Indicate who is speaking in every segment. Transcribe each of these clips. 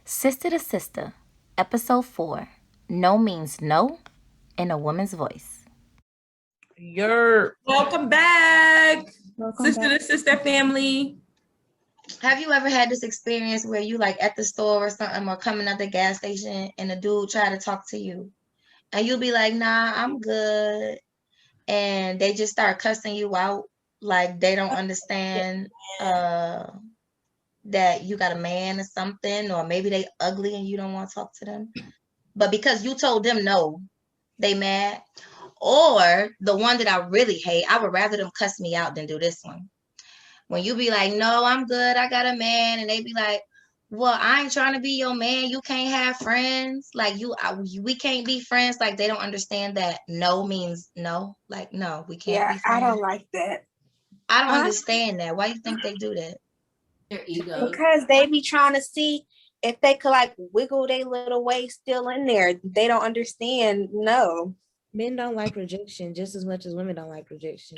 Speaker 1: Sister to Sister, Ep.4. No means no in a woman's voice.
Speaker 2: Welcome back,
Speaker 3: Welcome
Speaker 2: Sister
Speaker 3: back.
Speaker 2: to Sister family.
Speaker 4: Have you ever had this experience where you like at the store or something or coming at the gas station and a dude try to talk to you and you'll be like, nah, I'm good. And they just start cussing you out like they don't understand that you got a man or something, or maybe they ugly and you don't want to talk to them. But because you told them no, they mad. Or the one that I really hate, I would rather them cuss me out than do this one. When you be like, no, I'm good, I got a man, and they be like, well, I ain't trying to be your man. You can't have friends. Like we can't be friends. Like they don't understand that no means no. Like no, we can't be
Speaker 3: I
Speaker 4: friends.
Speaker 3: don't like that.
Speaker 4: I don't understand that. Why you think they do that?
Speaker 2: Their ego.
Speaker 3: Because they be trying to see if they could like wiggle their little waist still in there. They don't understand. No.
Speaker 5: Men don't like rejection just as much as women don't like rejection.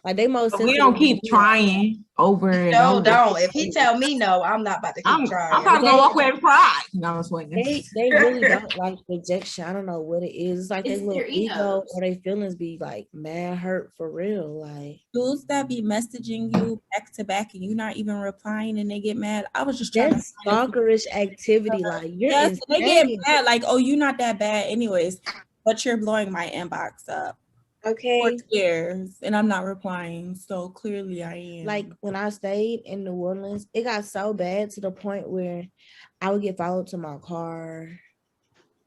Speaker 5: Like they most
Speaker 2: We don't
Speaker 5: sensitive
Speaker 2: keep trying over and
Speaker 4: No,
Speaker 2: over.
Speaker 4: don't. If he tell me no, I'm not about to keep
Speaker 2: I'm
Speaker 4: trying.
Speaker 2: probably gonna walk away and cry. No, I'm swinging.
Speaker 5: They really don't like rejection. I don't know what it is. It's like
Speaker 2: It's
Speaker 5: their little
Speaker 2: their
Speaker 5: ego
Speaker 2: egos.
Speaker 5: or their feelings be like mad hurt for real. Like
Speaker 6: Dudes that be messaging you back to back and you not even replying and they get mad. I was just trying
Speaker 5: that's stalkerish activity. Like you're
Speaker 6: yes, they get
Speaker 5: insane.
Speaker 6: mad like, oh, you not that bad anyways, but you're blowing my inbox up for
Speaker 3: Okay.
Speaker 6: years and I'm not replying. So clearly I am.
Speaker 5: Like when I stayed in New Orleans, it got so bad to the point where I would get followed to my car,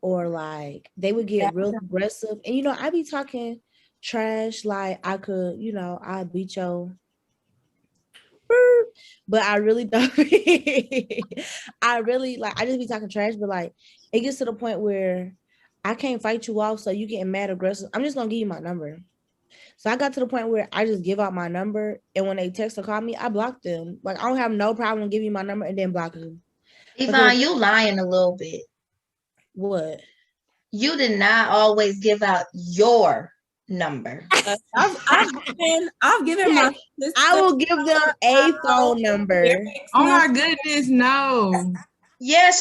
Speaker 5: or like they would get real aggressive. And I be talking trash like I could, I beat your but I really don't. I really like I just be talking trash, but like it gets to the point where I can't fight you off, so you getting mad aggressive. I'm just gonna give you my number. So I got to the point where I just give out my number, and when they text or call me, I block them. Like I don't have no problem giving you my number and then blocking them.
Speaker 4: Yvonne, you lying a little bit.
Speaker 5: What?
Speaker 4: You did not always give out your number.
Speaker 6: I've given my sister,
Speaker 5: I will give them a phone number.
Speaker 2: Oh my goodness, no.
Speaker 4: Yeah,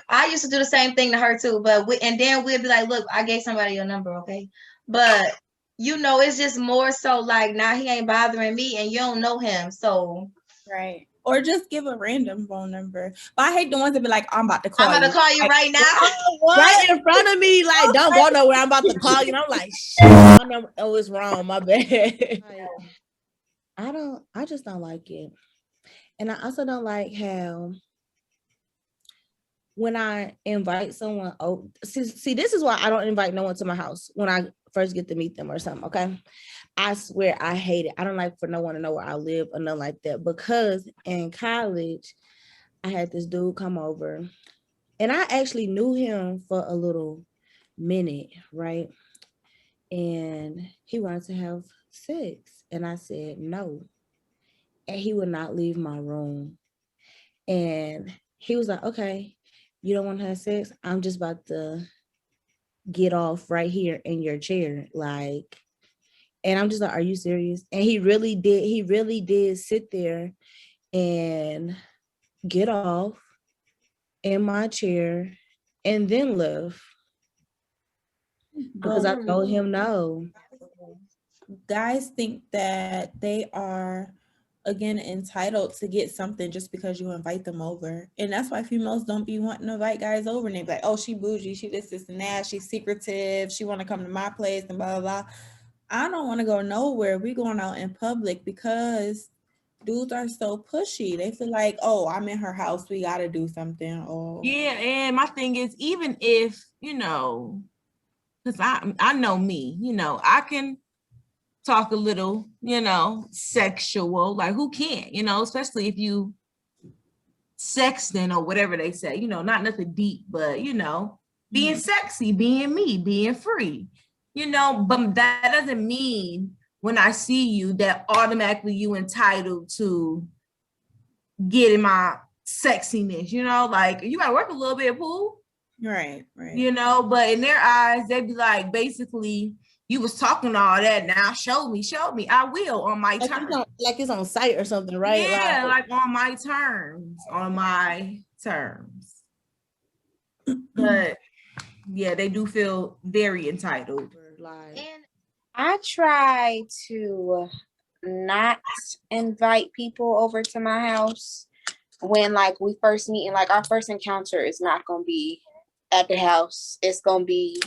Speaker 4: I used to do the same thing to her too, but then we'd be like, look, I gave somebody your number, okay? But it's just more so like now he ain't bothering me and you don't know him. So
Speaker 6: right. Or just give a random phone number. But I hate the ones that be like, I'm about to call you.
Speaker 4: I'm about to call you right now.
Speaker 5: Right in front of me, like don't go nowhere. I'm about to call you. And I'm like, shit, my number. Oh, it's wrong. My bad. I just don't like it. And I also don't like how when I invite someone, see, this is why I don't invite no one to my house when I first get to meet them or something, okay? I swear I hate it. I don't like for no one to know where I live or nothing like that, because in college, I had this dude come over and I actually knew him for a little minute, right? And he wanted to have sex and I said no. And he would not leave my room. And he was like, okay, you don't want to have sex? I'm just about to get off right here in your chair. Like, and I'm just like, are you serious? And he really did sit there and get off in my chair and then left. Because I told him no.
Speaker 6: Guys think that they are again entitled to get something just because you invite them over. And that's why females don't be wanting to invite guys over and they be like, oh, she bougie, she this and that, she's secretive, she want to come to my place and blah, blah, blah. I don't want to go nowhere. We going out in public because dudes are so pushy. They feel like, oh, I'm in her house, we got to do something. Oh,
Speaker 2: Yeah, and my thing is, even if, because I know me, I can talk a little, sexual, like who can't, especially if you sexting or whatever they say, not nothing deep, but, being sexy, being me, being free, but that doesn't mean when I see you that automatically you entitled to getting my sexiness, like you gotta work a little bit, Pooh.
Speaker 6: Right.
Speaker 2: But in their eyes, they'd be like, basically, you was talking all that. Now show me. I will on my terms.
Speaker 5: Like it's on site or something, right?
Speaker 2: Yeah, like on my terms. But yeah, they do feel very entitled.
Speaker 5: Like,
Speaker 4: And
Speaker 3: I try to not invite people over to my house when like we first meet, and like our first encounter is not gonna be at the house. It's gonna be,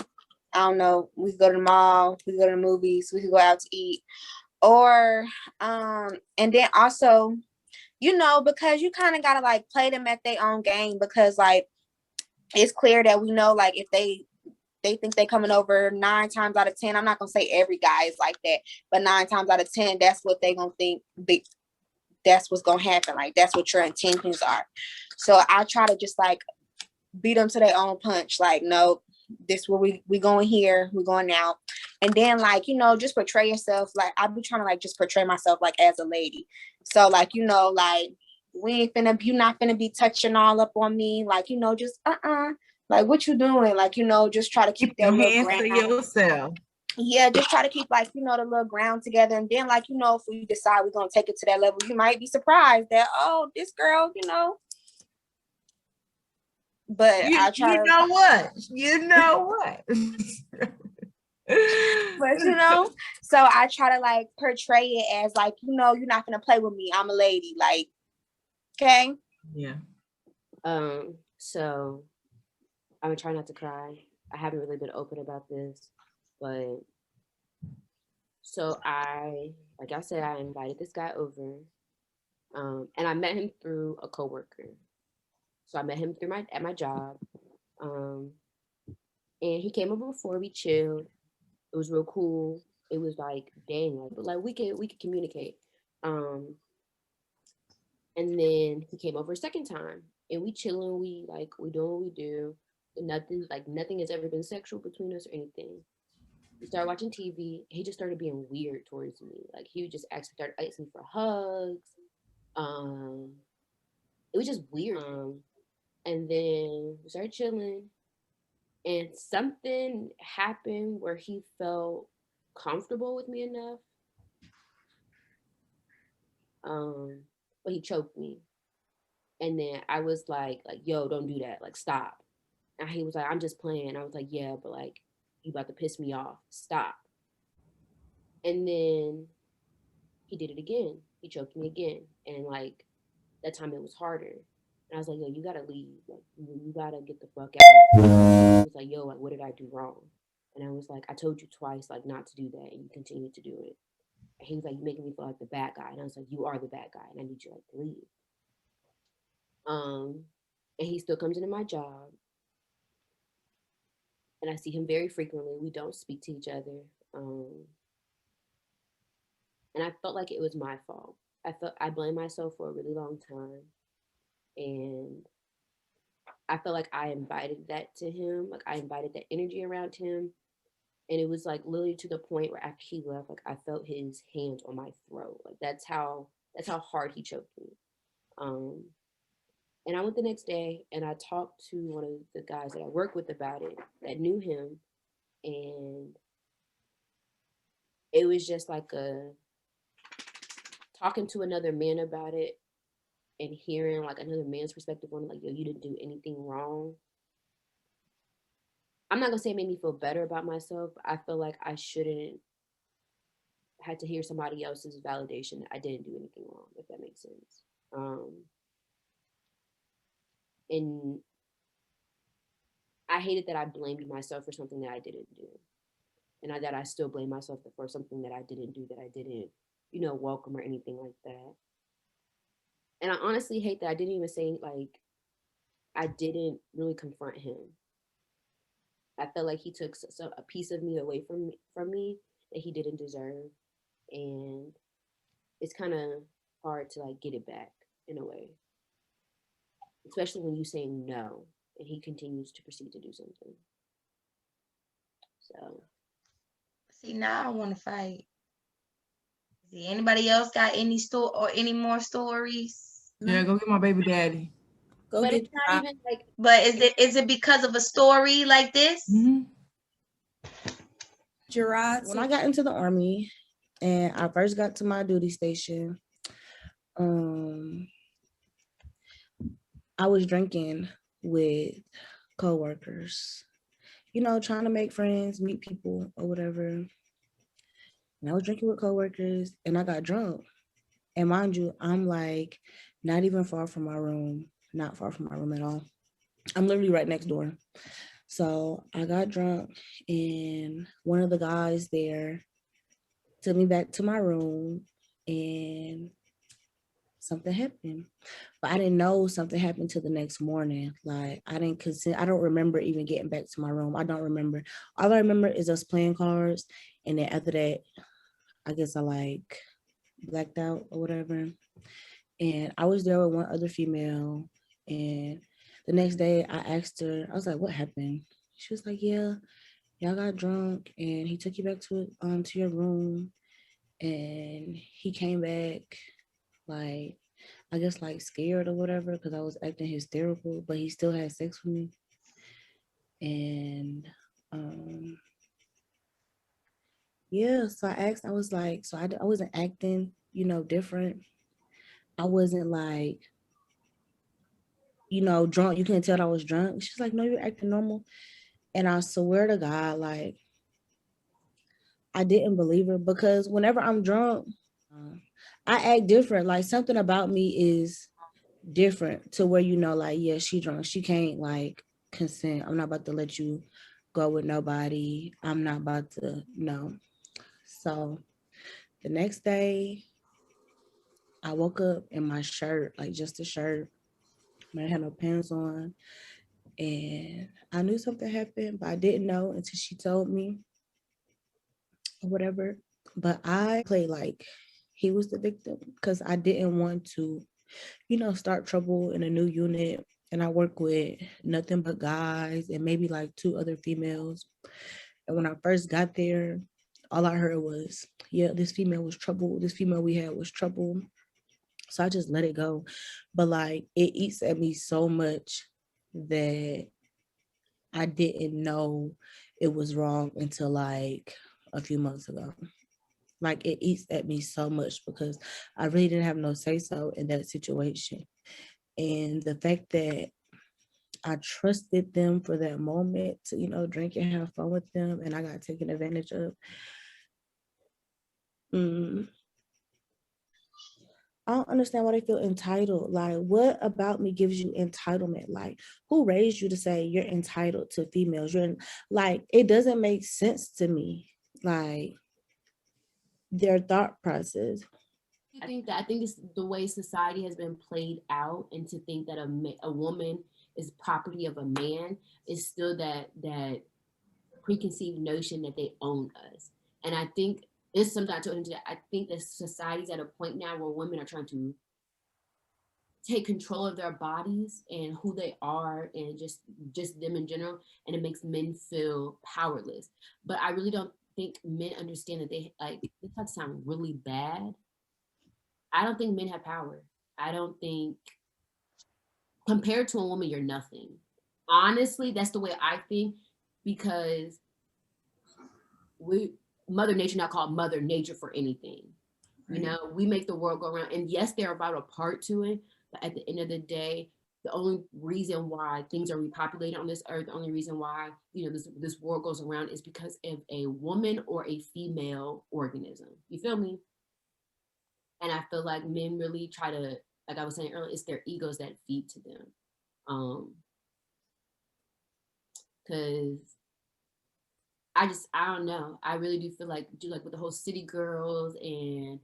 Speaker 3: I don't know, we could go to the mall, we could go to the movies, we could go out to eat. Or and then also, you know, because you kind of gotta like play them at their own game, because like it's clear that we know like if they think they coming over 9 times out of 10. I'm not gonna say every guy is like that, but 9 times out of 10, that's what they gonna think. That's what's gonna happen. Like that's what your intentions are. So I try to just like beat them to their own punch. Like, no, this where we going here, we going out. And then like, you know, just portray yourself. Like I be trying to like just portray myself like as a lady. So like, you know, like you not finna be touching all up on me. Like, you know, just like what you doing? Like, you know, just try to keep that
Speaker 2: Your
Speaker 3: little
Speaker 2: hands to
Speaker 3: ground.
Speaker 2: yourself.
Speaker 3: Yeah, just try to keep like, you know, the little ground together. And then like, you know, if we decide we're gonna take it to that level, you might be surprised that, oh, this girl, you know. But I try
Speaker 2: You
Speaker 3: to,
Speaker 2: know what? You know what?
Speaker 3: but you know, so I try to like portray it as like, you know, you're not gonna play with me. I'm a lady. Like, okay.
Speaker 2: Yeah.
Speaker 7: So I'm gonna try not to cry. I haven't really been open about this, but so like I said, I invited this guy over, and I met him through a coworker. So I met him through at my job, and he came over before. We chilled. It was real cool. It was like, dang, like we could communicate. And then he came over a second time, and we chilling. We doing what we do. And nothing has ever been sexual between us or anything. We started watching TV. He just started being weird towards me. Like he would just actually start asking me for hugs. Um, it was just weird. And then we started chilling, and something happened where he felt comfortable with me enough. But he choked me, and then I was like, yo, don't do that. Like, stop. And he was like, I'm just playing. I was like, yeah, but like, you about to piss me off. Stop. And then he did it again. He choked me again. And like, that time it was harder. And I was like, yo, you gotta leave. Like, you gotta get the fuck out. He was like, yo, like, what did I do wrong? And I was like, I told you twice, like, not to do that. And you continue to do it. And he was like, you're making me feel like the bad guy. And I was like, you are the bad guy. And I need you like to leave. And he still comes into my job. And I see him very frequently. We don't speak to each other. And I felt like it was my fault. I blamed myself for a really long time. And I felt like I invited that to him. Like I invited that energy around him. And it was like literally to the point where after he left, like I felt his hands on my throat. Like that's how hard he choked me. And I went the next day and I talked to one of the guys that I worked with about it that knew him. And it was just like talking to another man about it and hearing like another man's perspective on it, like, yo, you didn't do anything wrong. I'm not gonna say it made me feel better about myself. I feel like I shouldn't had to hear somebody else's validation that I didn't do anything wrong, if that makes sense. And I hated that I blamed myself for something that I didn't do. And that I still blame myself for something that I didn't do, that I didn't, welcome or anything like that. And I honestly hate that I didn't even say, like, I didn't really confront him. I felt like he took a piece of me away from me that he didn't deserve. And it's kind of hard to, like, get it back in a way. Especially when you say no and he continues to proceed to do something. So.
Speaker 4: See, now I want to fight. See, anybody else got any more stories?
Speaker 2: Yeah, go get my baby daddy.
Speaker 5: Go get
Speaker 7: It's not even like.
Speaker 4: But is it because of a story like this?
Speaker 2: Mm-hmm.
Speaker 6: Gerard,
Speaker 5: when I got into the Army and I first got to my duty station, I was drinking with co-workers, trying to make friends, meet people or whatever. And I was drinking with co-workers and I got drunk. And mind you, I'm like not even far from my room, not far from my room at all. I'm literally right next door. So I got drunk and one of the guys there took me back to my room and something happened. But I didn't know something happened till the next morning. Like I didn't consent. I don't remember even getting back to my room. I don't remember. All I remember is us playing cards. And then after that, I guess I like blacked out or whatever. And I was there with one other female. And the next day I asked her, I was like, what happened? She was like, yeah, y'all got drunk and he took you back to your room and he came back like I guess like scared or whatever because I was acting hysterical, but he still had sex with me. And yeah, so I asked, I was like, so I wasn't acting, different. I wasn't like, drunk. You couldn't tell I was drunk. She's like, no, you're acting normal. And I swear to God, like, I didn't believe her because whenever I'm drunk, I act different. Like something about me is different to where like, yeah, she drunk. She can't like consent. I'm not about to let you go with nobody. I'm not about to no. So the next day, I woke up in my shirt, like just a shirt. I didn't have no pants on. And I knew something happened, but I didn't know until she told me or whatever. But I played like he was the victim because I didn't want to, start trouble in a new unit. And I work with nothing but guys and maybe like two other females. And when I first got there, all I heard was, yeah, this female was trouble. This female we had was trouble. So I just let it go. But like it eats at me so much that I didn't know it was wrong until like a few months ago. Like it eats at me so much because I really didn't have no say so in that situation. And the fact that I trusted them for that moment to, drink and have fun with them, and I got taken advantage of. Mm, I don't understand why they feel entitled. Like, what about me gives you entitlement? Like, who raised you to say you're entitled to females? Like, it doesn't make sense to me. Like, their thought process.
Speaker 7: I think it's the way society has been played out, and to think that a woman is property of a man is still that preconceived notion that they own us. And I think it's something I told him today. I think that society's at a point now where women are trying to take control of their bodies and who they are and just them in general, and it makes men feel powerless. But I really don't think men understand that they like this might sound really bad. I don't think men have power. I don't think compared to a woman you're nothing. Honestly, that's the way I think, because we Mother Nature not called Mother Nature for anything. You know, we make the world go around, and yes, they're about a part to it, but at the end of the day, the only reason why things are repopulated on this earth, the only reason why this world goes around is because of a woman or a female organism. You feel me? And I feel like men really try to, like I was saying earlier, it's their egos that feed to them. Because I don't know. I really do feel like with the whole City Girls and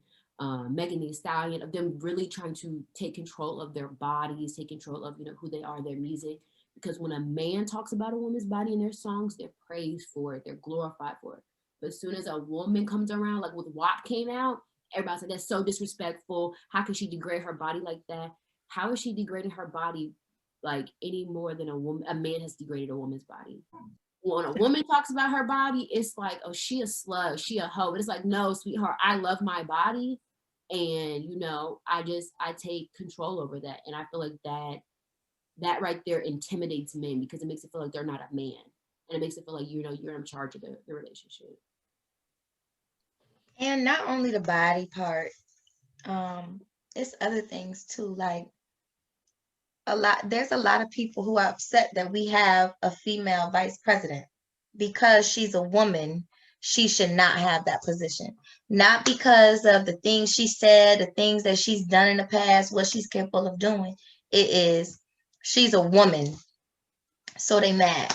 Speaker 7: Megan Thee Stallion, of them really trying to take control of their bodies, take control of who they are, their music. Because when a man talks about a woman's body in their songs, they're praised for it, they're glorified for it. But as soon as a woman comes around, like with WAP came out, everybody said that's so disrespectful. How can she degrade her body like that? How is she degrading her body like any more than a man has degraded a woman's body? When a woman talks about her body, it's like, oh, she a slut, she a hoe. But it's like, no, sweetheart, I love my body. And I take control over that. And I feel like that right there intimidates men, because it makes it feel like they're not a man. And it makes it feel like you're in charge of the relationship.
Speaker 4: And not only the body part, it's other things too. Like there's a lot of people who are upset that we have a female vice president. Because she's a woman, she should not have that position. Not because of the things she said, the things that she's done in the past, what she's capable of doing. It is, she's a woman, so they mad.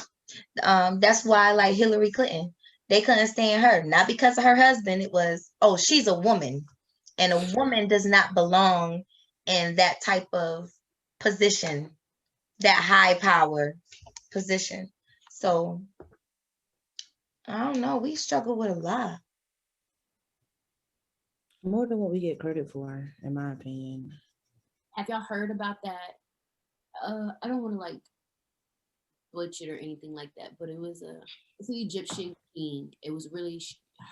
Speaker 4: That's why, like Hillary Clinton, they couldn't stand her, not because of her husband. It was, oh, she's a woman, and a woman does not belong in that type of position, that high power position. So I don't know. We struggle with a lot.
Speaker 5: More than what we get credit for, in my opinion.
Speaker 7: Have y'all heard about that? I don't want to like butcher it or anything like that, but it's an Egyptian king. It was really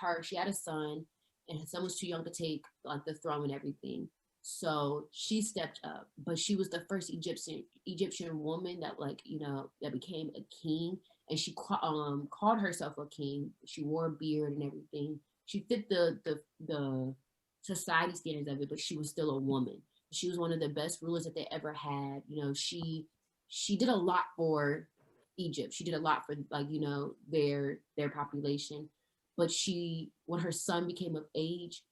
Speaker 7: her. She had a son, and her son was too young to take like the throne and everything. So she stepped up, but she was the first Egyptian woman that that became a king, and she called herself a king. She wore a beard and everything. She fit the society standards of it, but she was still a woman. She was one of the best rulers that they ever had. She did a lot for Egypt. She did a lot for their population. But when her son became of age,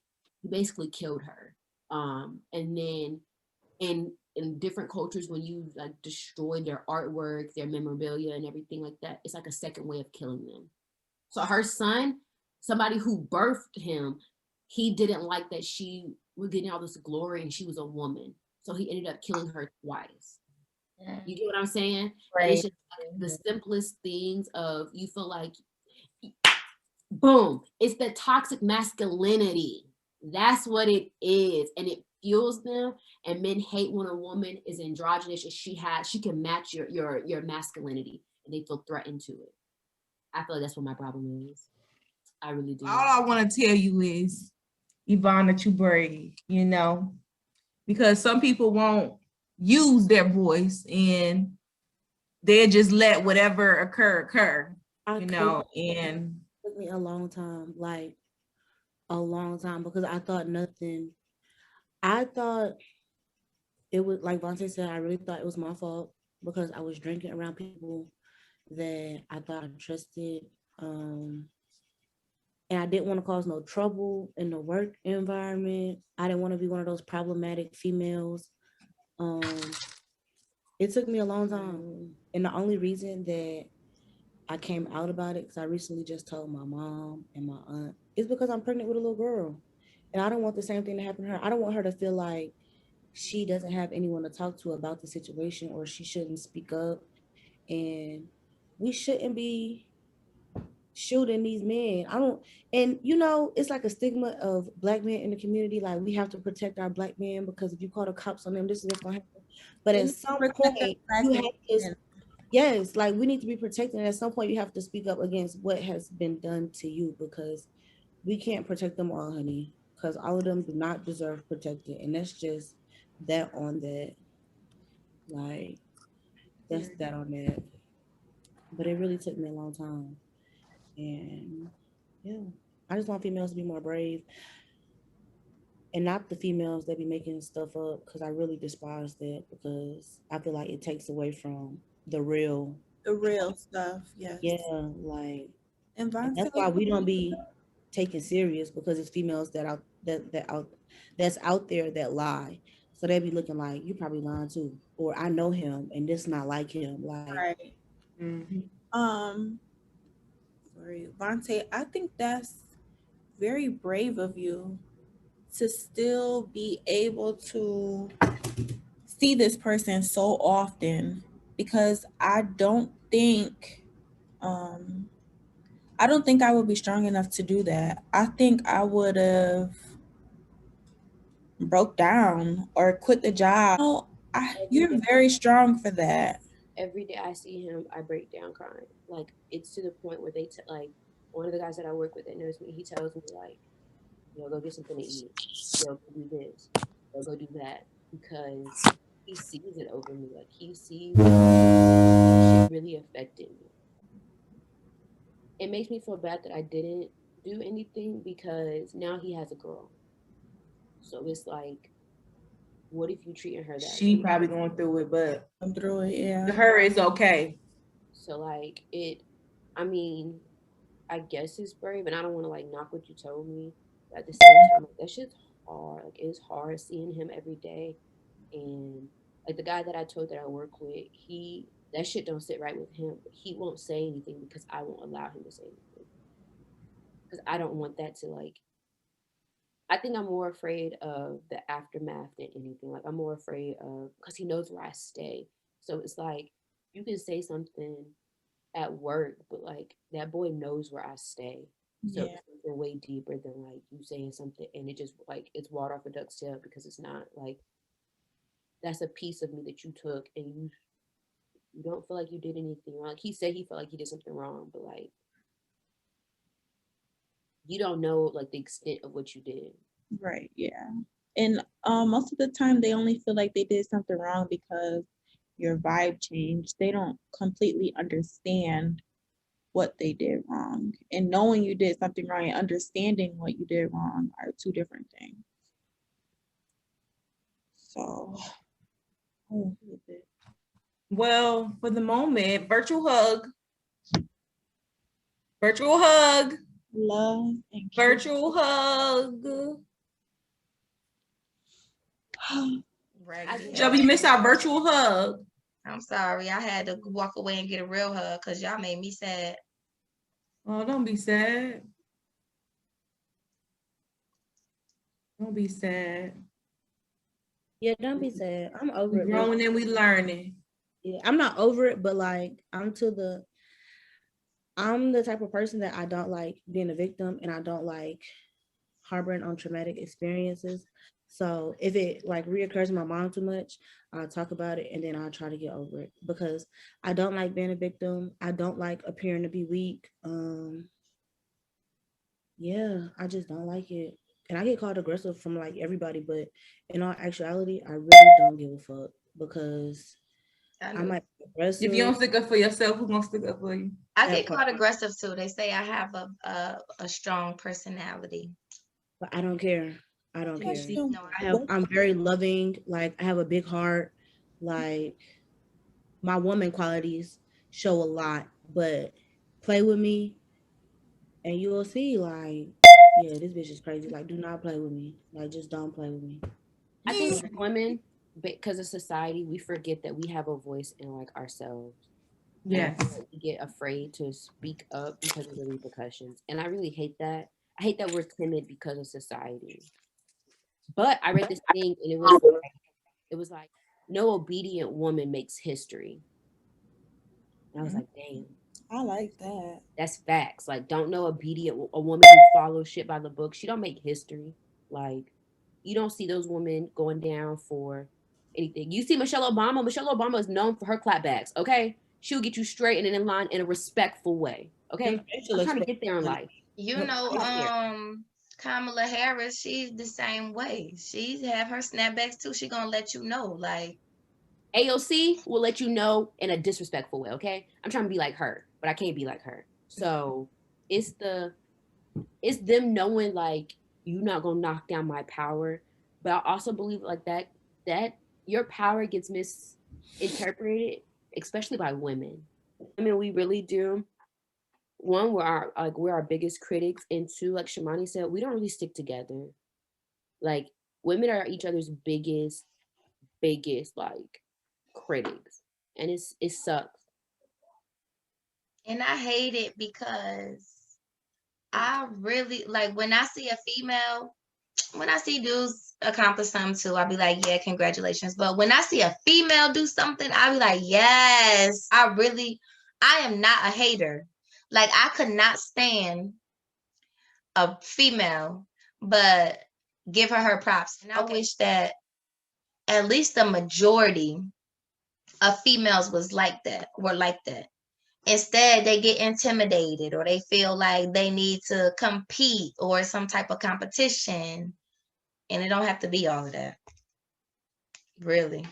Speaker 7: he basically killed her. And then in different cultures, when you like destroy their artwork, their memorabilia, and everything like that, it's like a second way of killing them. So her son, somebody who birthed him, he didn't like that she was getting all this glory and she was a woman. So he ended up killing her twice. You get what I'm saying? Right. And it's just like the simplest things of you feel like, boom, it's the toxic masculinity. That's what it is. And it fuels them. And men hate when a woman is androgynous and she can match your masculinity, and they feel threatened to it. I feel like that's what my problem is. I really do.
Speaker 2: All I want to tell you is, Yvonne, that you brave, because some people won't use their voice and they just let whatever occur, and
Speaker 5: it took me a long time, because I thought it was, like Vontae said, I really thought it was my fault because I was drinking around people that I thought I trusted. And I didn't want to cause no trouble in the work environment. I didn't want to be one of those problematic females. It took me a long time. And the only reason that I came out about it, because I recently just told my mom and my aunt, is because I'm pregnant with a little girl. And I don't want the same thing to happen to her. I don't want her to feel like she doesn't have anyone to talk to about the situation, or she shouldn't speak up. And we shouldn't be shooting these men. It's like a stigma of Black men in the community. Like, we have to protect our Black men because if you call the cops on them, this is what's going to happen. But at some point, you have to, yes, like we need to be protected. And at some point, you have to speak up against what has been done to you, because we can't protect them all, honey, because all of them do not deserve protected. And that's just that on that. Like, that's that on that. But it really took me a long time. And yeah, I just want females to be more brave, and not the females that be making stuff up, because I really despise that, because I feel like it takes away from the real
Speaker 6: stuff. Yes.
Speaker 5: Yeah, like,
Speaker 6: and
Speaker 5: that's why we don't be taken serious, because it's females that's out there that lie. So they be looking like, you probably lying too, or I know him and this not like him. Like,
Speaker 6: right. Sorry, Vontae, I think that's very brave of you to still be able to see this person so often, because I don't think I would be strong enough to do that. I think I would have broke down or quit the job. You're very strong for that.
Speaker 7: Every day I see him, I break down crying. Like, it's to the point where like one of the guys that I work with that knows me, he tells me like, go get something to eat. Go do this. Go do that, because he sees it over me. Like, he sees it really affecting me. It makes me feel bad that I didn't do anything, because now he has a girl. So it's like, what if you treating her that
Speaker 2: She
Speaker 7: way?
Speaker 2: probably going through it, but
Speaker 6: I'm through it. Yeah.
Speaker 2: to her it's okay.
Speaker 7: So like I mean, I guess it's brave, and I don't want to like knock what you told me. But at the same time, like that shit's hard. Like it's hard seeing him every day, and like the guy that I told that I work with, that shit don't sit right with him. But he won't say anything because I won't allow him to say anything because I don't want that to like. I think I'm more afraid of the aftermath than anything. Like I'm more afraid of because he knows where I stay. So it's like you can say something at work, but like that boy knows where I stay. So
Speaker 6: Yeah.
Speaker 7: it's something way deeper than like you saying something and it just like it's water off a duck's tail because it's not like that's a piece of me that you took and you don't feel like you did anything wrong. Like he said he felt like he did something wrong, but like you don't know like the extent of what you did.
Speaker 6: Right. Yeah. And most of the time they only feel like they did something wrong because your vibe changed. They don't completely understand what they did wrong. And knowing you did something wrong and understanding what you did wrong are two different things. So, oh, what is it?
Speaker 2: Well, for the moment, virtual hug. Virtual hug.
Speaker 6: Love and
Speaker 2: Virtual hug.
Speaker 4: Raggedy
Speaker 2: Joe,
Speaker 4: ass.
Speaker 2: you missed our virtual hug.
Speaker 4: I'm sorry. I had to walk away and get a real hug because y'all made me sad.
Speaker 2: Oh, don't be sad. Don't be sad.
Speaker 5: Yeah, don't be sad. I'm over
Speaker 2: We
Speaker 5: it. but-
Speaker 2: growing and we learning.
Speaker 5: Yeah, I'm not over it, but like I'm the type of person that I don't like being a victim and I don't like harboring on traumatic experiences. So if it like reoccurs in my mind too much, I'll talk about it and then I'll try to get over it because I don't like being a victim. I don't like appearing to be weak. Yeah, I just don't like it. And I get called aggressive from like everybody, but in all actuality, I really don't give a fuck because I might be aggressive.
Speaker 2: If you don't stick up for yourself, who's gonna stick up for you?
Speaker 4: I
Speaker 5: That
Speaker 4: get
Speaker 5: part.
Speaker 4: called aggressive too. They say I have a strong personality.
Speaker 5: But I don't care. I don't care.
Speaker 6: Question.
Speaker 4: No,
Speaker 5: I'm very loving. Like I have a big heart. Like my woman qualities show a lot, but play with me and you'll see like, yeah, this bitch is crazy. Like, do not play with me. Like, just don't play with me.
Speaker 7: I think women, because of society, we forget that we have a voice in like ourselves. And I
Speaker 2: Yes.
Speaker 7: feel like we get afraid to speak up because of the repercussions. And I really hate that. I hate that we're timid because of society. But I read this thing and it was like no obedient woman makes history. And I was like, damn,
Speaker 6: I like that.
Speaker 7: that's facts. Like, don't know obedient a woman who follows shit by the book. She don't make history. Like, you don't see those women going down for anything. You see Michelle Obama. Michelle Obama is known for her clapbacks. Okay, she'll get you straight and in line in a respectful way. Okay, I'm trying to get there in life.
Speaker 4: You
Speaker 7: No,
Speaker 4: know,
Speaker 7: right here.
Speaker 4: Kamala Harris, she's the same way. She's have her snapbacks too. She gonna let you know, like
Speaker 7: AOC will let you know in a disrespectful way. Okay, I'm trying to be like her, but I can't be like her. So it's them knowing like you're not gonna knock down my power, but I also believe like that your power gets misinterpreted, especially by women. I mean, we really do. One, we're our biggest critics, and two, like Shamani said, we don't really stick together. Like women are each other's biggest like critics, and it sucks.
Speaker 4: and I hate it because I really like when I see a female, when I see dudes accomplish something too, I'll be like, yeah, congratulations. But when I see a female do something, I'll be like, yes, I am not a hater. Like I could not stand a female, but give her props. And I wish that at least the majority of females were like that. Instead, they get intimidated or they feel like they need to compete or some type of competition. And it don't have to be all of that. Really.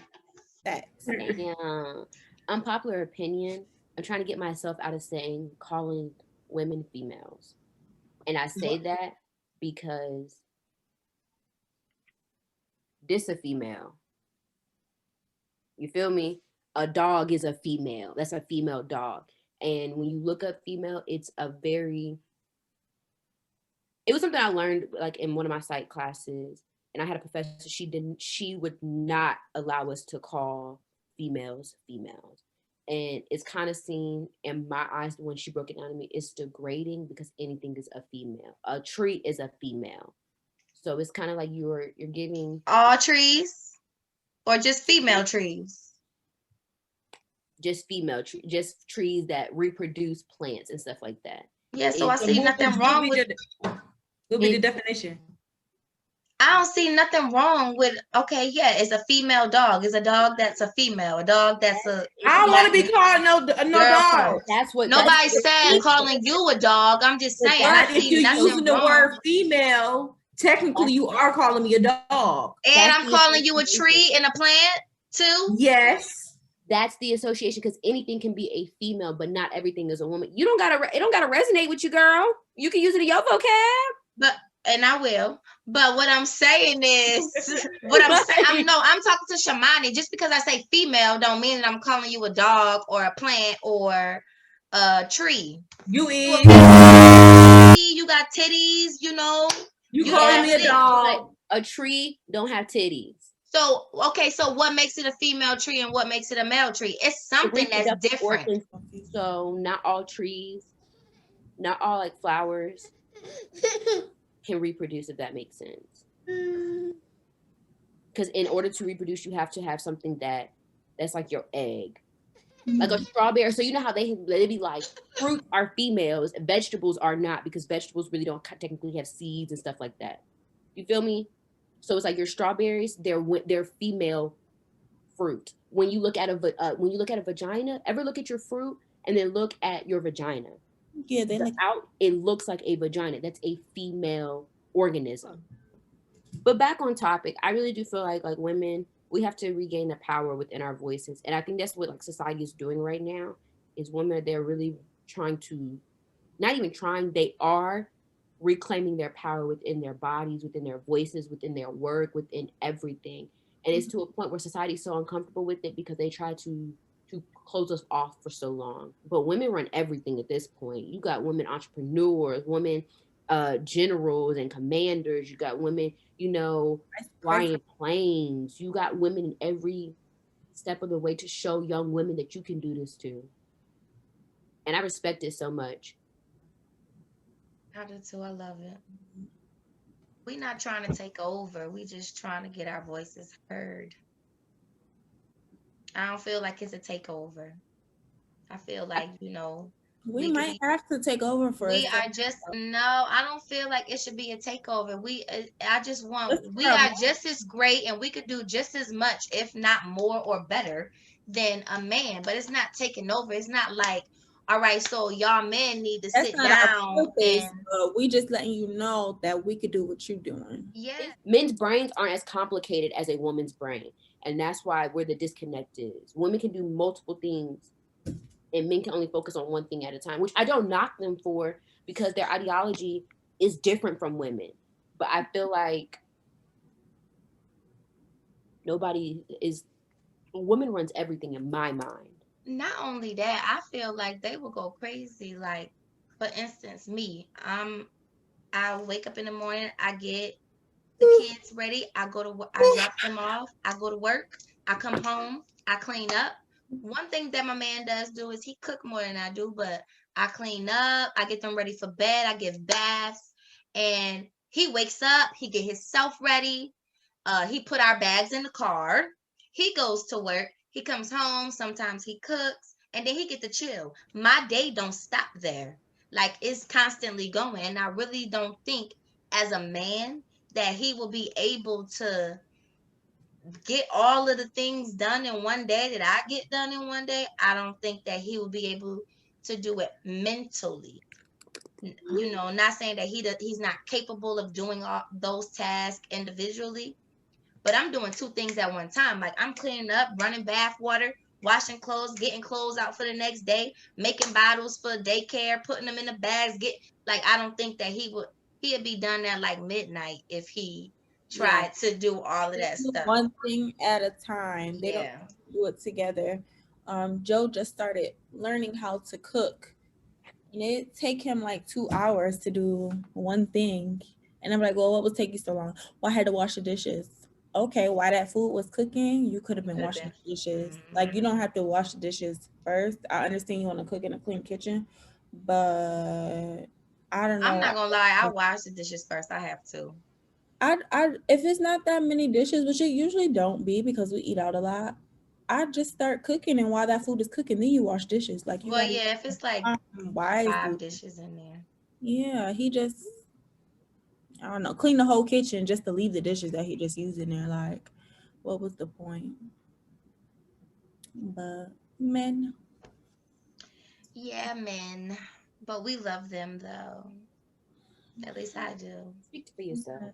Speaker 6: Facts.
Speaker 7: And unpopular opinion, I'm trying to get myself out of calling women females. And I say that because this a female. You feel me? A dog is a female. That's a female dog. And when you look up female, it's a very, it was something I learned like in one of my psych classes. And I had a professor, she would not allow us to call females females. And it's kind of seen in my eyes when she broke it down to me, it's degrading because anything is a female. A tree is a female. So it's kind of like you're giving
Speaker 4: All trees or just female trees?
Speaker 7: just just trees that reproduce plants and stuff like that.
Speaker 4: Yeah, so I
Speaker 7: It's-
Speaker 4: see nothing wrong with.
Speaker 2: What be the definition?
Speaker 4: I don't see nothing wrong with. Okay, yeah, it's a female dog. It's a dog that's a female. A dog that's a.
Speaker 2: I don't want to be called no
Speaker 4: Girl
Speaker 2: dog.
Speaker 4: part.
Speaker 7: That's what
Speaker 4: Nobody
Speaker 7: that's
Speaker 4: said calling you a dog. I'm just saying. I
Speaker 2: But if
Speaker 4: see
Speaker 2: you're
Speaker 4: nothing
Speaker 2: using the
Speaker 4: wrong.
Speaker 2: word female, technically you are calling me a dog.
Speaker 4: And
Speaker 7: That's
Speaker 4: I'm
Speaker 7: the
Speaker 4: calling you a
Speaker 7: association.
Speaker 4: tree and a plant too.
Speaker 2: Yes.
Speaker 7: That's the association because anything can be a female, but not everything is a woman. You don't gotta it don't gotta resonate with you, girl. You can use it in your vocab.
Speaker 4: And I will. But what I'm saying is, I'm talking to Shamani. Just because I say female don't mean that I'm calling you a dog or a plant or a tree.
Speaker 2: You is.
Speaker 4: You got titties,
Speaker 2: You
Speaker 4: You
Speaker 2: calling me a
Speaker 4: got
Speaker 2: dog.
Speaker 7: A tree don't have titties.
Speaker 4: So, okay, so what makes it a female tree and what makes it a male tree? It's something that's
Speaker 7: Reproductive
Speaker 4: different.
Speaker 7: organs. So not all trees, not all like flowers can reproduce, if that makes sense. Because in order to reproduce, you have to have something that's like your egg. Like a strawberry. So you know how they be like, fruits are females, vegetables are not, because vegetables really don't technically have seeds and stuff like that. You feel me? So it's like your strawberries, they're female fruit. When you look at a vagina, ever look at your fruit and then look at your vagina.
Speaker 6: Yeah, they like
Speaker 7: Out, it looks like a vagina. That's a female organism. But back on topic, I really do feel like women, we have to regain the power within our voices, and I think that's what like society is doing right now. Is women, they're really trying to, not even trying, they are reclaiming their power within their bodies, within their voices, within their work, within everything. And it's to a point where society is so uncomfortable with it because they try to close us off for so long. But women run everything at this point. You got women entrepreneurs, women generals and commanders. You got women, flying planes. You got women in every step of the way to show young women that you can do this too. And I respect it so much.
Speaker 4: I do too. I love it. We're not trying to take over. We just trying to get our voices heard. I don't feel like it's a takeover. I feel like,
Speaker 6: we might have to take over for
Speaker 4: we
Speaker 6: us.
Speaker 4: are just I don't feel like it should be a takeover. We are just as great and we could do just as much, if not more or better than a man. But it's not taking over. It's not like, all right, so y'all men need to sit down.
Speaker 6: We just letting you know that we could do what you're doing.
Speaker 4: Yeah.
Speaker 7: Men's brains aren't as complicated as a woman's brain. And that's where the disconnect is. Women can do multiple things and men can only focus on one thing at a time, which I don't knock them for because their ideology is different from women. But I feel like women runs everything in my mind.
Speaker 4: Not only that, I feel like they will go crazy. Like, for instance, me, I wake up in the morning, I get the kids ready, I drop them off, I go to work, I come home, I clean up. One thing that my man does do is he cook more than I do, but I clean up, I get them ready for bed, I give baths, and he wakes up, he get himself ready, he put our bags in the car, he goes to work, he comes home, sometimes he cooks, and then he get to chill. My day don't stop there. Like, it's constantly going, and I really don't think as a man that he will be able to get all of the things done in one day that I get done in one day. I don't think that he will be able to do it mentally. Not saying that he's not capable of doing all those tasks individually, but I'm doing two things at one time. Like, I'm cleaning up, running bath water, washing clothes, getting clothes out for the next day, making bottles for daycare, putting them in the bags. I don't think that he'd be done at like midnight if he try to do all of
Speaker 6: They
Speaker 4: that
Speaker 6: do
Speaker 4: stuff.
Speaker 6: one thing at a time. They don't
Speaker 4: Yeah.
Speaker 6: do it together. Joe just started learning how to cook, and it take him like 2 hours to do one thing. And I'm like, well, what would take you so long? Well, I had to wash the dishes. Okay, while that food was cooking, you could have been
Speaker 4: Could've
Speaker 6: washing
Speaker 4: been.
Speaker 6: the dishes. Like, you don't have to wash the dishes first. I understand you want to cook in a clean kitchen, but I don't
Speaker 4: I'm
Speaker 6: know.
Speaker 4: not gonna lie, I wash the dishes first. I have to.
Speaker 6: I if it's not that many dishes, which it usually don't be because we eat out a lot, I just start cooking, and while that food is cooking, then you wash dishes. Like you
Speaker 4: Well,
Speaker 6: gotta
Speaker 4: yeah, if it's like
Speaker 6: wisely.
Speaker 4: 5 dishes in there.
Speaker 6: Yeah, he just I don't know, clean the whole kitchen just to leave the dishes that he just used in there. Like, what was the point? But men,
Speaker 4: Yeah, men. But we love them though. At least I do.
Speaker 7: Speak for yourself.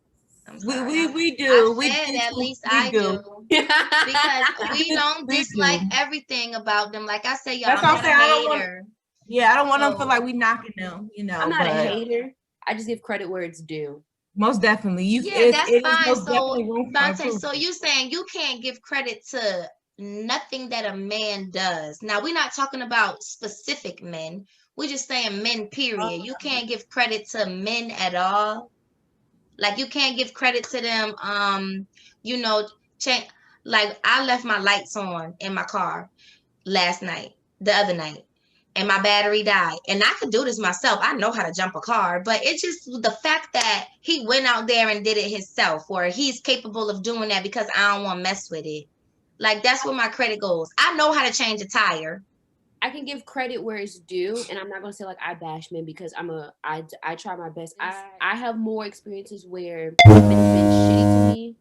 Speaker 4: I'm
Speaker 2: We
Speaker 4: sorry.
Speaker 2: we, we
Speaker 4: I
Speaker 2: do. We
Speaker 4: said
Speaker 2: do.
Speaker 4: at least
Speaker 2: We
Speaker 4: I
Speaker 2: do.
Speaker 4: do. Because we don't
Speaker 2: We
Speaker 4: dislike
Speaker 2: do.
Speaker 4: everything about them. Like I say, y'all,
Speaker 2: That's
Speaker 4: I'm
Speaker 2: what I'm
Speaker 4: not a
Speaker 2: saying. I don't want.
Speaker 4: hater.
Speaker 2: Yeah, I don't want them to feel
Speaker 4: So
Speaker 2: like we knocking them. You know,
Speaker 7: I'm not a
Speaker 2: but
Speaker 7: hater. I just give credit where it's due.
Speaker 2: most definitely,
Speaker 4: yeah, that's
Speaker 2: it is
Speaker 4: fine.
Speaker 2: most
Speaker 4: So
Speaker 2: definitely room for
Speaker 4: Dante, so
Speaker 2: improvement.
Speaker 4: you saying you can't give credit to nothing that a man does. Now we're not talking about specific men. We're just saying men, period. You can't give credit to men at all. Like you can't give credit to them. You know, change. Like I left my lights on in my car the other night, and my battery died. And I could do this myself. I know how to jump a car, but it's just the fact that he went out there and did it himself, or he's capable of doing that because I don't want to mess with it. Like that's where my credit goes. I know how to change a tire.
Speaker 7: I can give credit where it's due, and I'm not gonna say like I bash men because I try my best. I have more experiences where men's been shitty to me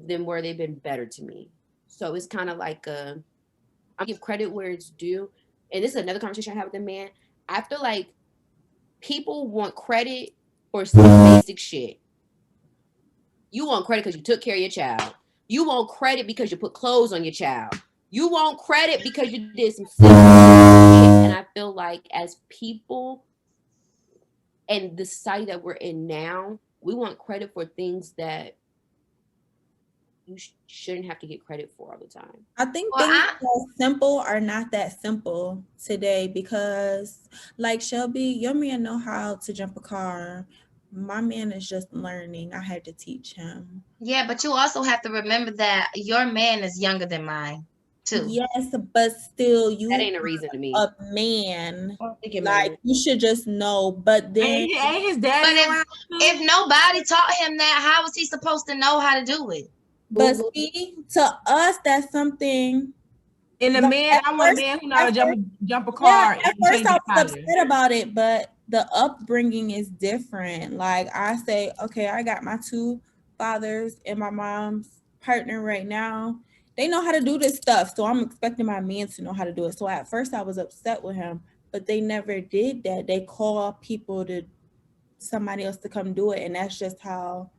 Speaker 7: than where they've been better to me. So it's kind of like I give credit where it's due, and this is another conversation I have with a man. I feel like people want credit for some basic shit. You want credit because you took care of your child. You want credit because you put clothes on your child. You want credit because you did some simple shit. And I feel like as people and the society that we're in now, we want credit for things that you shouldn't have to get credit for all the time.
Speaker 6: I think
Speaker 4: Well,
Speaker 6: things that are simple are not that simple today because, like Shelby, your man know how to jump a car. My man is just learning. I had to teach him.
Speaker 4: yeah, but you also have to remember that your man is younger than mine, too.
Speaker 6: Yes, but still,
Speaker 7: That
Speaker 6: you
Speaker 7: ain't a reason to me.
Speaker 6: a man.
Speaker 5: I don't think it
Speaker 6: Like
Speaker 5: matters.
Speaker 6: you should just know. But then
Speaker 2: Ain't his
Speaker 4: But
Speaker 2: daddy around
Speaker 4: if
Speaker 2: too?
Speaker 4: nobody taught him that, how was he supposed to know how to do it?
Speaker 6: but see, to us, that's something
Speaker 2: And a
Speaker 6: like
Speaker 2: man, I want a man who know how to jump a car
Speaker 6: at
Speaker 2: and
Speaker 6: first
Speaker 2: change
Speaker 6: I
Speaker 2: a
Speaker 6: was
Speaker 2: tire.
Speaker 6: upset about it, but the upbringing is different. Like I say, okay, I got my two fathers and my mom's partner right now. They know how to do this stuff, so I'm expecting my man to know how to do it. So at first I was upset with him, but they never did that. They call people to somebody else to come do it, and that's just how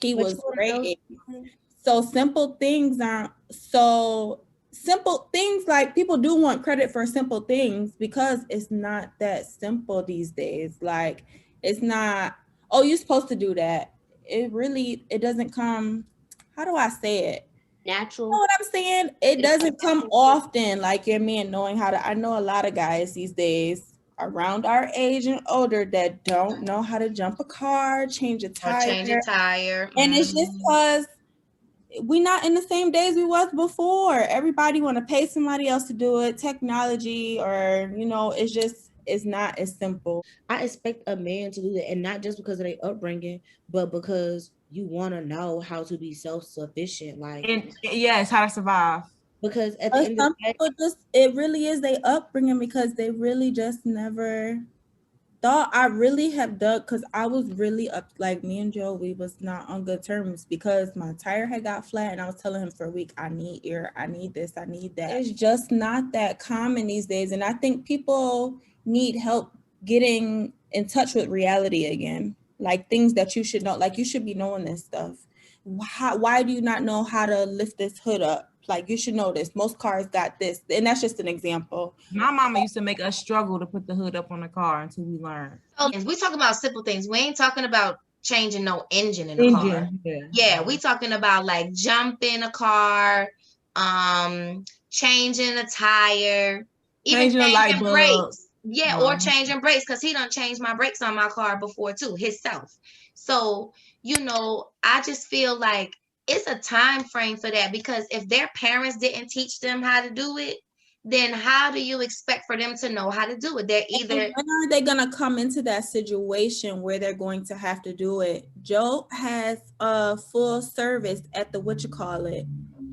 Speaker 6: he
Speaker 5: But
Speaker 6: was
Speaker 5: you wanna know
Speaker 6: raised.
Speaker 5: something?
Speaker 6: So simple things aren't so simple things like people do want credit for simple things because it's not that simple these days. Like it's not, oh, you're supposed to do that. It doesn't come, how do I say it? You know
Speaker 7: Natural.
Speaker 6: what I'm saying? It doesn't come often like your man knowing how to. I know a lot of guys these days around our age and older that don't know how to jump a car, change a
Speaker 4: Or change a
Speaker 6: tire.
Speaker 4: tire.
Speaker 6: And it's just because we not in the same days we was before. Everybody want to pay somebody else to do it, technology, or it's not as simple.
Speaker 5: I expect a man to do that, and not just because of their upbringing, but because you want to know how to be self-sufficient. Like,
Speaker 2: And yes, how to survive.
Speaker 5: because at the
Speaker 6: But
Speaker 5: end of
Speaker 6: some
Speaker 5: the day,
Speaker 6: people it really is their upbringing because they really just never thought. I really have dug because I was really up, like me and Joe, we was not on good terms because my tire had got flat and I was telling him for a week, I need air, I need this, I need that. It's just not that common these days. And I think people need help getting in touch with reality again. Like things that you should know, like you should be knowing this stuff. Why do you not know how to lift this hood up? Like you should know this. Most cars got this. And that's just an example.
Speaker 2: My mama used to make us struggle to put the hood up on the car until we learned.
Speaker 4: So we talking about simple things. We ain't talking about changing no engine in the car. Yeah, we talking about like jumping a car, changing a tire, even
Speaker 2: Changing a light
Speaker 4: changing
Speaker 2: bulb.
Speaker 4: brakes. Yeah, or changing brakes, because he done changed my brakes on my car before too, himself. So, you know, I just feel like it's a time frame for that, because if their parents didn't teach them how to do it, then how do you expect for them to know how to do it? They're either...
Speaker 6: When are they gonna come into that situation where they're going to have to do it? Joe has a full service at the whatchamacallit.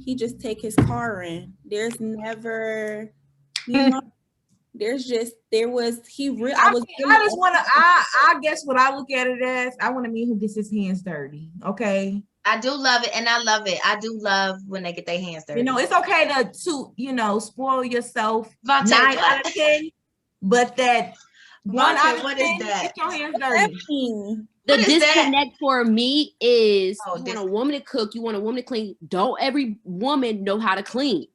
Speaker 6: He just take his car in. There's never, you know, there's just I
Speaker 2: guess what I look at it as, I want a man who gets his hands dirty. Okay.
Speaker 4: I do love it, and I love it. I do love when they get their hands dirty.
Speaker 2: You know, it's okay to you know, spoil yourself 9 out of 10, but that 1 out of 10, get your hands dirty.
Speaker 7: The disconnect for me is you want a woman to cook, you want a woman to clean. Don't every woman know how to clean.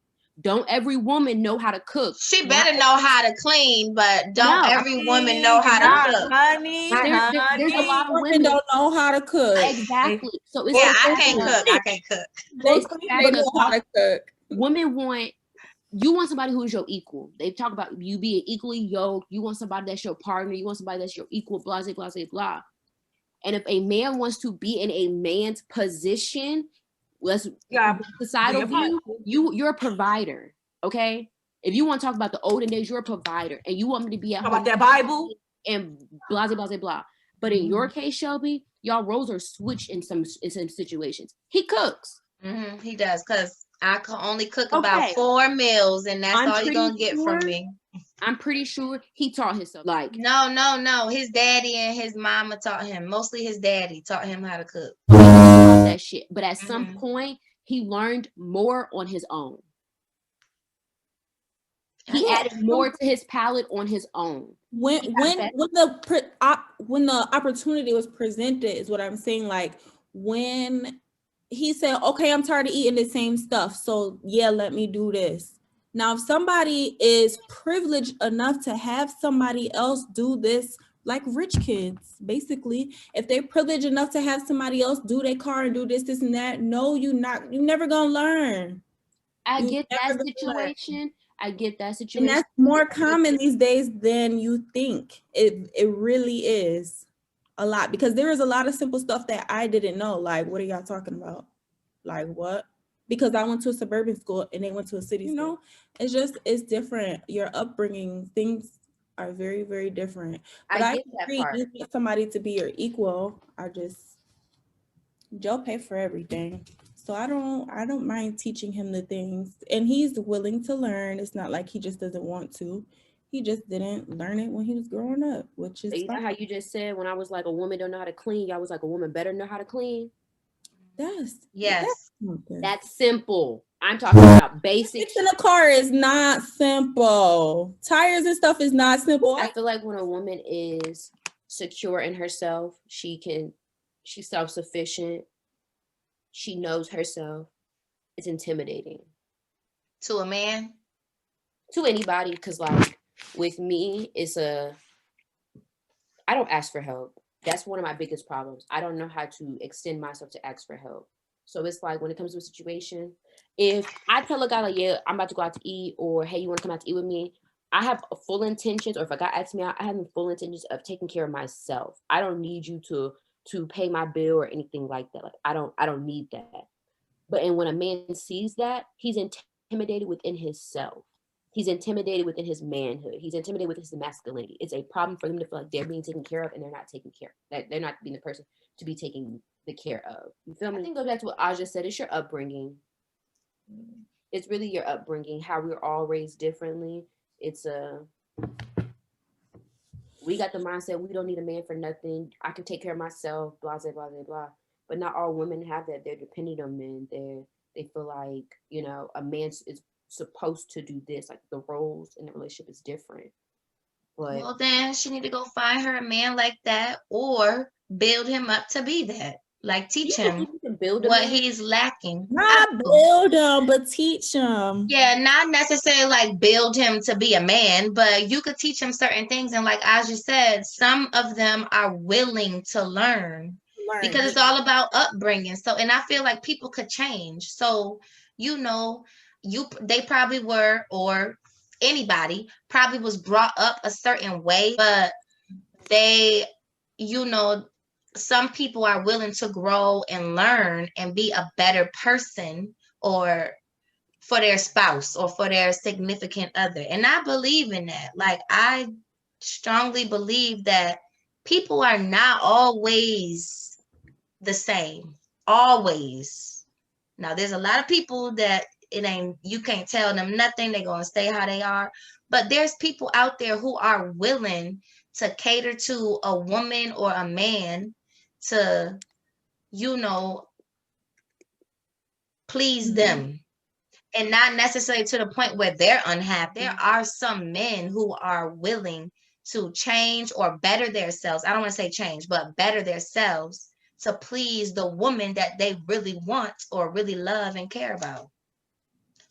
Speaker 7: Don't every woman know how to cook.
Speaker 4: She better know how to clean, but don't every woman know how to cook.
Speaker 2: Honey,
Speaker 7: there's a lot of women
Speaker 6: don't know how to cook.
Speaker 7: Exactly. So it's
Speaker 4: I can't cook. I can't cook.
Speaker 6: They know how to cook.
Speaker 7: Women want somebody who is your equal. They talk about you being equally yoked. You want somebody that's your partner. You want somebody that's your equal. Blah blah blah blah. And if a man wants to be in a man's position, let's societal view, you're a provider, okay? If you want to talk about the olden days, you're a provider, and you want me to be at home
Speaker 2: about that Bible
Speaker 7: and blah blah blah blah. But in your case, Shelby, y'all roles are switched in some situations. He cooks.
Speaker 4: He does, because I can only cook about 4 meals, and that's all you're gonna get from me.
Speaker 7: I'm pretty sure he taught himself. Like
Speaker 4: no. His daddy and his mama taught him. Mostly his daddy taught him how to cook.
Speaker 7: That shit. But at some point, he learned more on his own. He added more to his palate on his own.
Speaker 6: When the opportunity was presented, is what I'm saying. Like when he said, "Okay, I'm tired of eating the same stuff, so yeah, let me do this." Now, if somebody is privileged enough to have somebody else do this, like rich kids, basically, if they're privileged enough to have somebody else do their car and do this, and that, no, you're never gonna learn.
Speaker 7: I get that situation.
Speaker 6: And that's more common these days than you think. It really is a lot, because there is a lot of simple stuff that I didn't know. Like, what are y'all talking about? Like what? Because I went to a suburban school and they went to a city school. It's different. Your upbringing, things are very, very different. But I agree, you need somebody to be your equal. Joe pay for everything. So I don't mind teaching him the things, and he's willing to learn. It's not like he just doesn't want to. He just didn't learn it when he was growing up, which is
Speaker 7: you know how you just said when I was like a woman don't know how to clean, y'all was like a woman better know how to clean.
Speaker 4: Yes.
Speaker 7: That's simple. I'm talking about basics.
Speaker 6: Fixing a car is not simple. Tires and stuff is not simple.
Speaker 7: I feel like when a woman is secure in herself, she's self-sufficient. She knows herself. It's intimidating.
Speaker 4: To a man?
Speaker 7: To anybody, because like with me, I don't ask for help. That's one of my biggest problems. I don't know how to extend myself to ask for help. So it's like when it comes to a situation, if I tell a guy like, yeah, I'm about to go out to eat, or hey, you want to come out to eat with me? I have full intentions, or if a guy asks me out, I have full intentions of taking care of myself. I don't need you to pay my bill or anything like that. Like I don't need that. But and when a man sees that, he's intimidated within himself. He's intimidated within his manhood. He's intimidated with his masculinity. It's a problem for them to feel like they're being taken care of and they're not taken care of. That they're not being the person to be taken the care of. You feel me? I think it goes back to what Aja said. It's your upbringing. It's really your upbringing, how we're all raised differently. We got the mindset we don't need a man for nothing. I can take care of myself, blah, blah, blah, blah. But not all women have that. They're dependent on men. They feel like, you know, a man is supposed to do this. Like the roles in the relationship is different. But
Speaker 4: well, then she need to go find her a man like that, or build him up to be that. Like teach him what he's lacking.
Speaker 6: Not build him, but teach him.
Speaker 4: Yeah, not necessarily like build him to be a man, but you could teach him certain things. And like as you said, some of them are willing to learn. because it's all about upbringing. So, and I feel like people could change. So, you know, they probably were, or anybody probably was brought up a certain way, but they, you know, some people are willing to grow and learn and be a better person, or for their spouse or for their significant other. And I believe in that. Like, I strongly believe that people are not always the same. Always. Now, there's a lot of people that you can't tell them nothing. They're going to stay how they are. But there's people out there who are willing to cater to a woman or a man to, you know, please them, and not necessarily to the point where they're unhappy. There are some men who are willing to change or better themselves. I don't want to say change, but better themselves to please the woman that they really want or really love and care about.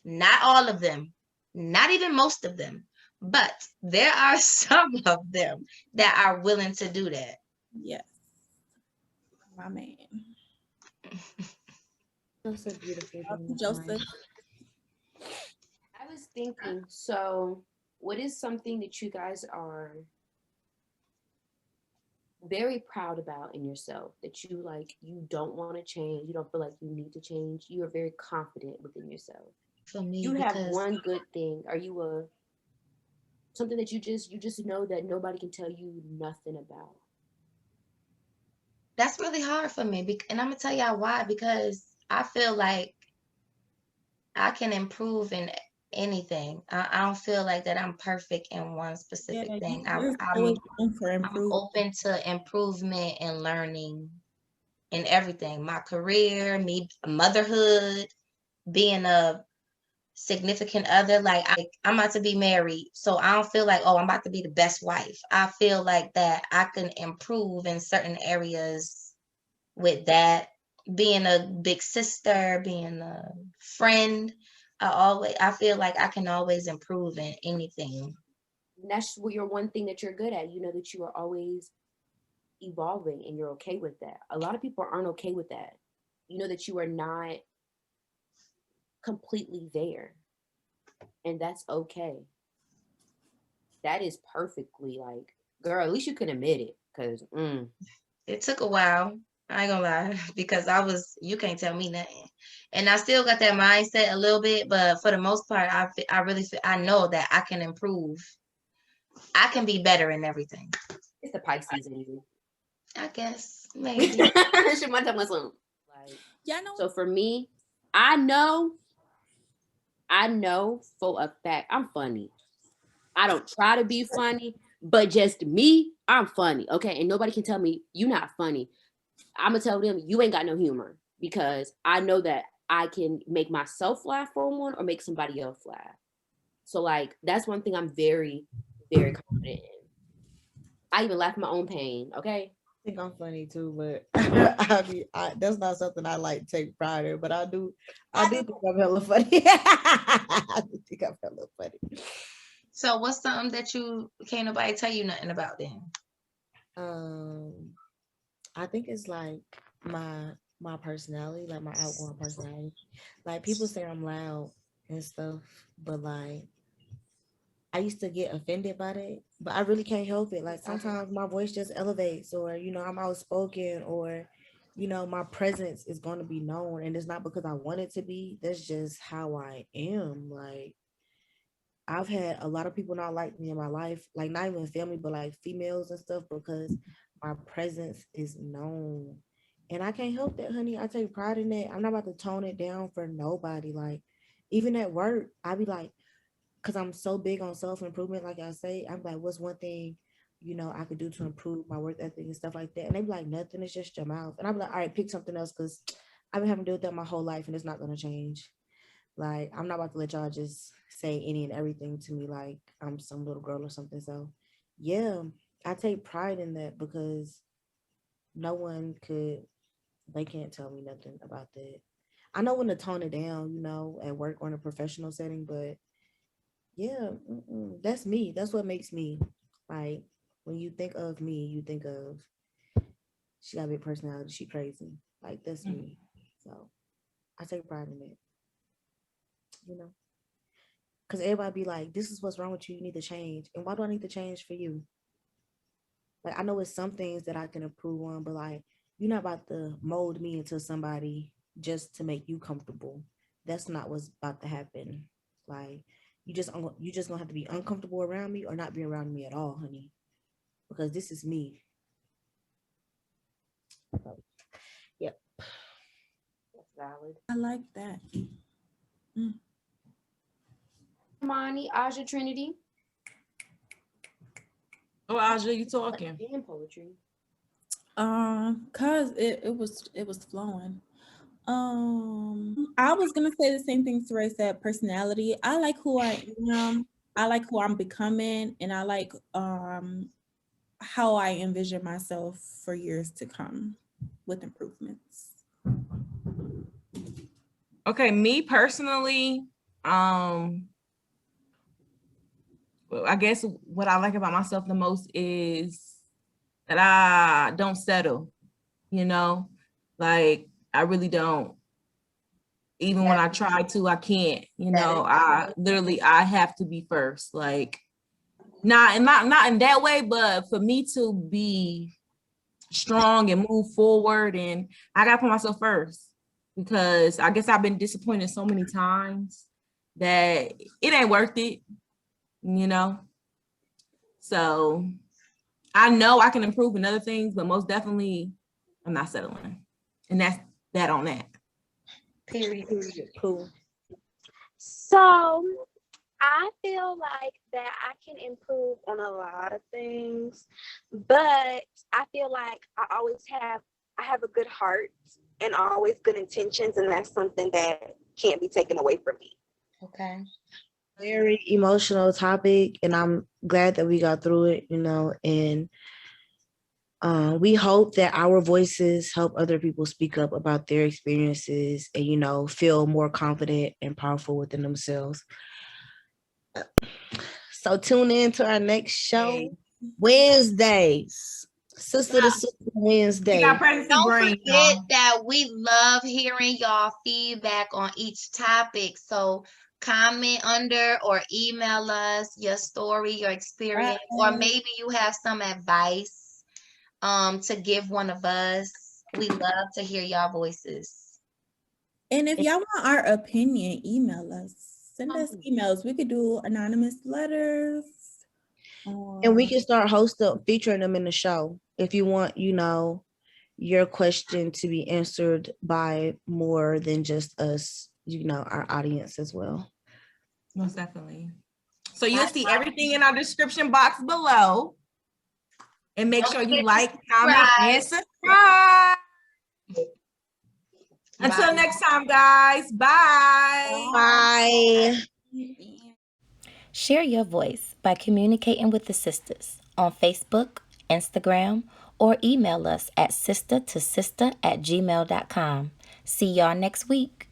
Speaker 4: Not all of them, not even most of them, but there are some of them that are willing to do that.
Speaker 6: Yes. My man.
Speaker 5: That's a beautiful thing.
Speaker 6: Joseph.
Speaker 7: I was thinking, so what is something that you guys are very proud about in yourself that you like, you don't want to change, you don't feel like you need to change, you are very confident within yourself?
Speaker 4: For me,
Speaker 7: You have
Speaker 4: because
Speaker 7: one good thing. Are you a something that you just know that nobody can tell you nothing about?
Speaker 4: that's really hard for me. And I'm gonna tell y'all why. Because I feel like I can improve in anything. I don't feel like that I'm perfect in one specific thing.
Speaker 6: There's always room for
Speaker 4: I'm
Speaker 6: improvement.
Speaker 4: open to improvement and learning in everything. My career, me, motherhood, being a significant other. Like, I'm about to be married, so I don't feel like, oh, I'm about to be the best wife. I feel like that I can improve in certain areas with that. Being a big sister, being a friend, I feel like I can always improve in anything.
Speaker 7: And that's what your one thing that you're good at. You know that you are always evolving and you're okay with that. A lot of people aren't okay with that. You know that you are not completely there, and that's okay. That is perfectly like, girl, at least you can admit it, because
Speaker 4: It took a while. I ain't gonna lie, because you can't tell me nothing. And I still got that mindset a little bit, but for the most part, I really feel, I know that I can improve. I can be better in everything.
Speaker 7: it's the Pisces in you.
Speaker 4: I guess, maybe.
Speaker 7: She might tell my son. Like,
Speaker 6: Yeah, I know.
Speaker 7: so for me, I know for a fact I'm funny. I don't try to be funny, but just me, I'm funny. Okay. And nobody can tell me you not funny. I'm gonna tell them you ain't got no humor, because I know that I can make myself laugh for one or make somebody else laugh. So like that's one thing I'm very, very confident in. I even laugh at my own pain. Okay.
Speaker 5: I think I'm funny too, but that's not something I like to take pride in. But I do think I'm hella funny. I do think I'm hella funny.
Speaker 4: So what's something that you can't nobody tell you nothing about then?
Speaker 5: I think it's like my personality, like my outgoing personality. Like, people say I'm loud and stuff, but like I used to get offended by that, but I really can't help it. Like, sometimes my voice just elevates, or I'm outspoken, or my presence is going to be known, and it's not because I want it to be. That's just how I am. Like, I've had a lot of people not like me in my life, like not even family, but like females and stuff, because my presence is known. And I can't help that, honey. I take pride in that. I'm not about to tone it down for nobody. Like, even at work, I be like, because I'm so big on self-improvement, like I say, I'm like, what's one thing, I could do to improve my work ethic and stuff like that? And they be like, nothing, it's just your mouth. And I'm like, all right, pick something else, because I've been having to do with that my whole life, and it's not going to change. Like, I'm not about to let y'all just say any and everything to me like I'm some little girl or something. So, yeah, I take pride in that, because no one they can't tell me nothing about that. I know when to tone it down, at work or in a professional setting, but yeah, that's me. That's what makes me. Like, when you think of me, you think of she got a big personality. She crazy. Like that's me. So I take pride in it. You know, because everybody be like, "This is what's wrong with you. You need to change." And why do I need to change for you? Like I know it's some things that I can improve on, but like you're not about to mold me into somebody just to make you comfortable. That's not what's about to happen. Like you just gonna have to be uncomfortable around me or not be around me at all, honey. Because this is me. Yep.
Speaker 7: That's valid.
Speaker 6: I like that. Mm.
Speaker 7: Hermione, Aja, Trinity.
Speaker 2: Oh, Aja, you talking?
Speaker 7: And poetry.
Speaker 6: Cause it was flowing. I was gonna say the same thing Saray said, personality. I like who I am, I like who I'm becoming, and I like how I envision myself for years to come with improvements.
Speaker 2: Okay, me personally, well, I guess what I like about myself the most is that I don't settle, you know, like I really don't. Even when I try to, I can't, you know, I have to be first. Like not in that way, but for me to be strong and move forward, and I gotta put myself first because I guess I've been disappointed so many times that it ain't worth it, you know. So I know I can improve in other things, but most definitely I'm not settling. And that's that on that.
Speaker 4: Period.
Speaker 5: Cool.
Speaker 3: So I feel like that I can improve on a lot of things, but I feel like I have a good heart and always good intentions, and that's something that can't be taken away from me.
Speaker 4: Okay.
Speaker 5: Very emotional topic, and I'm glad that we got through it, you know, and we hope that our voices help other people speak up about their experiences and, you know, feel more confident and powerful within themselves. So tune in to our next show, Wednesdays. Sister to Sister Wednesday.
Speaker 2: We got pregnancy
Speaker 4: Don't
Speaker 2: brain,
Speaker 4: forget
Speaker 2: y'all.
Speaker 4: that we love hearing y'all feedback on each topic. So comment under or email us your story, your experience, or maybe you have some advice to give one of us. We love to hear y'all voices.
Speaker 6: And if y'all want our opinion, email us. Send us emails. We could do anonymous letters.
Speaker 5: And we can start featuring them in the show. If you want, you know, your question to be answered by more than just us, you know, our audience as well.
Speaker 2: Most definitely. So you'll see everything in our description box below. And make sure you like, comment, and subscribe. Until next time, guys. Bye.
Speaker 5: Bye.
Speaker 1: Share your voice by communicating with the sisters on Facebook, Instagram, or email us at sistertosister@gmail.com. See y'all next week.